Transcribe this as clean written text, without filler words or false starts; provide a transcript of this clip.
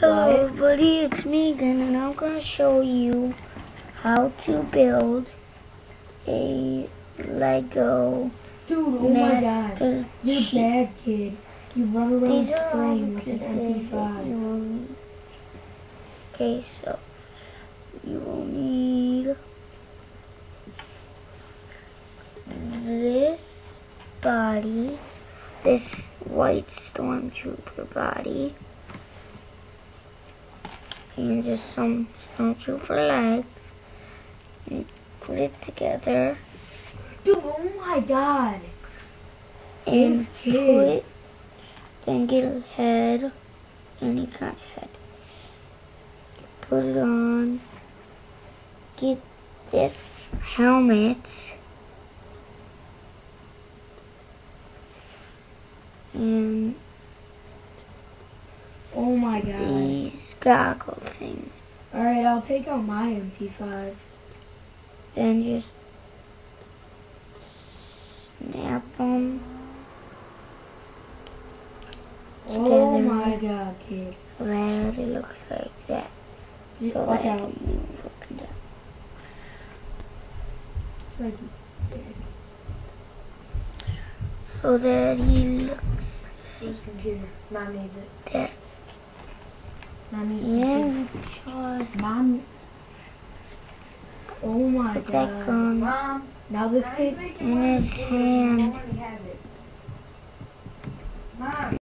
Hello everybody, it's me again, and I'm going to show you how to build a Lego Dude, oh my god. Master You're a Chief. bad kid. You run around These are all spraying the with an pieces that you MP5. will need. Okay, so you will need this body, this white stormtrooper body, and just some stormtrooper legs, and put it together. Dude, oh my god. And This kid. then get a head, any kind of head. Put it on. Get this helmet. And Oh my god. these goggle things. Alright, I'll take out my MP5. Then just snap them. Oh my god, kid. So that it looks like that. So Watch that out. it can move up and down. So that he looks This computer. Mom needs it. that. Mom needs it. And just Mom. Oh my put that god. gun Mom. Now this kid. in his hand. Mom.